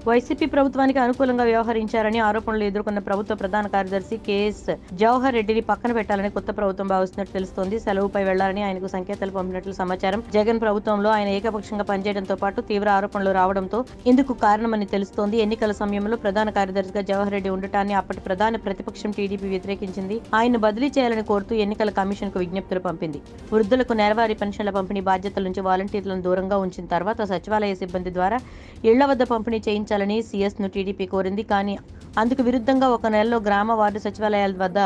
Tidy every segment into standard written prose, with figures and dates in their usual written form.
YCP ప్రభుత్వానికి అనుకూలంగా వ్యవహరించారని ఆరోపణలు ఎదుర్కొన్న ప్రభుత్వ ప్రధాన కార్యదర్శి కెఎస్ జవహర్ రెడ్డిని పక్కన పెట్టాలని కొత్త ప్రభుత్వం భావిస్తున్నట్టు తెలుస్తోంది. సెలవుపై వెళ్లాలని ఆయనకు సంకేతాలు పంపినట్లు సమాచారం. జగన్ ప్రభుత్వంలో ఆయన ఏకపక్షంగా పనిచేయడంతో పాటు తీవ్ర ఆరోపణలు రావడంతో ఇందుకు కారణమని తెలుస్తోంది. ఎన్నికల సమయంలో ప్రధాన కార్యదర్శిగా జవహర్ రెడ్డి ఉండటాన్ని అప్పటి ప్రధాన ప్రతిపక్షం టీడీపీ వ్యతిరేకించింది. ఆయన బదిలీ చేయాలని కోరుతూ ఎన్నికల కమిషన్ కు విజ్ఞప్తులు పంపింది. వృద్ధులకు నెలవారీ పెన్షన్ల పంపిణీ బాధ్యతల నుంచి వాలంటీర్లను దూరంగా ఉంచిన తర్వాత సచివాలయ సిబ్బంది ద్వారా ఇళ్ల వద్ద పంపిణీ చేయించాలని సీఎస్ ను టీడీపీ కోరింది. కానీ అందుకు విరుద్ధంగా ఒక నెలలో గ్రామ వార్డు సచివాలయాల వద్ద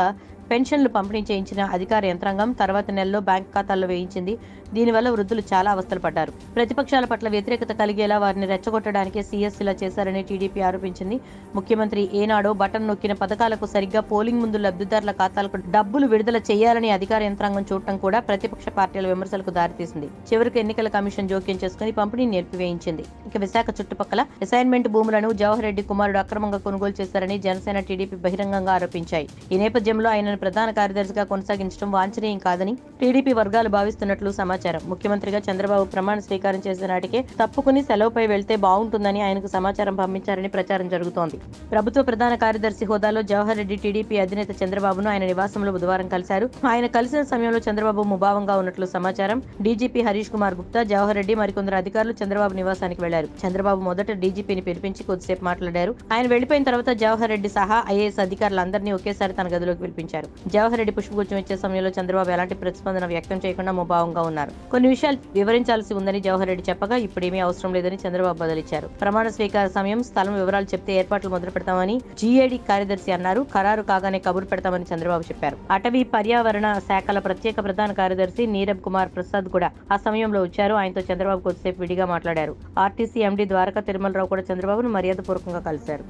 పెన్షన్లు పంపిణీ చేయించిన అధికార యంత్రాంగం తర్వాత నెలలో బ్యాంక్ ఖాతాల్లో వేయించింది. దీనివల్ల వృద్ధులు చాలా అవస్థలు పడ్డారు. ప్రతిపక్షాల పట్ల వ్యతిరేకత కలిగేలా వారిని రెచ్చగొట్టడానికి సీఎస్ ఇలా చేశారని టీడీపీ ఆరోపించింది. ముఖ్యమంత్రి ఏనాడో బటన్ నొక్కిన పథకాలకు సరిగ్గా పోలింగ్ ముందు లబ్ధిదారుల ఖాతాలకు డబ్బులు విడుదల చేయాలని అధికార యంత్రాంగం చూడటం కూడా ప్రతిపక్ష పార్టీల విమర్శలకు దారితీసింది. చివరికి ఎన్నికల కమిషన్ జోక్యం చేసుకుని పంపిణీ నిలిపివేయించింది. ఇక విశాఖ చుట్టుపక్కల అసైన్మెంట్ భూములను జవహర్ రెడ్డి కుమారుడు అక్రమంగా కొనుగోలు చేశారని జనసేన టీడీపీ బహిరంగంగా ఆరోపించాయి. ఈ నేపథ్యంలో ఆయనను ప్రధాన కార్యదర్శిగా కొనసాగించడం వాంఛనీయం కాదని టీడీపీ వర్గాలు భావిస్తున్నట్లు సమాచారం. ముఖ్యమంత్రిగా చంద్రబాబు ప్రమాణ స్వీకారం చేసిన నాటికే తప్పుకుని సెలవుపై వెళ్తే బాగుంటుందని ఆయనకు సమాచారం పంపించారని ప్రచారం జరుగుతోంది. ప్రభుత్వ ప్రధాన కార్యదర్శి హోదాలో జవహర్ రెడ్డి టీడీపీ అధినేత చంద్రబాబును ఆయన నివాసంలో బుధవారం కలిశారు. ఆయన కలిసిన సమయంలో చంద్రబాబు ముభావంగా ఉన్నట్లు సమాచారం. డీజీపీ హరీష్ కుమార్ గుప్తా, జవహర్ రెడ్డి మరికొందరు అధికారులు చంద్రబాబు నివాసానికి వెళ్లారు. చంద్రబాబు మొదట డీజీపీని పిలిపించి కొద్దిసేపు మాట్లాడారు. ఆయన వెళ్లిపోయిన తర్వాత జవహర్ రెడ్డి సహా ఐఏఎస్ అధికారులందరినీ ఒకేసారి తన గదిలోకి పిలిపించారు. జవహర్ రెడ్డి పుష్పగుచ్చం ఇచ్చే సమయంలో చంద్రబాబు ఎలాంటి ప్రతిస్పందన వ్యక్తం చేయకుండా ముభావంగా ఉన్నారు. కొన్ని విషయాలు వివరించాల్సి ఉందని జవహర్ రెడ్డి చెప్పగా ఇప్పుడేమీ అవసరం లేదని చంద్రబాబు బదిలిచ్చారు. ప్రమాణ స్వీకార సమయం, స్థలం వివరాలు చెప్తే ఏర్పాట్లు మొదలు పెడతామని జీఏడీ కార్యదర్శి అన్నారు. ఖరారు కాగానే కబురు పెడతామని చంద్రబాబు చెప్పారు. అటవీ పర్యావరణ శాఖల ప్రత్యేక ప్రధాన కార్యదర్శి నీరబ్ కుమార్ ప్రసాద్ కూడా ఆ సమయంలో వచ్చారు. ఆయనతో చంద్రబాబు కొద్దిసేపు విడిగా మాట్లాడారు. ఆర్టీసీ ఎండీ ద్వారకా తిరుమలరావు కూడా చంద్రబాబును మర్యాదపూర్వకంగా కలిశారు.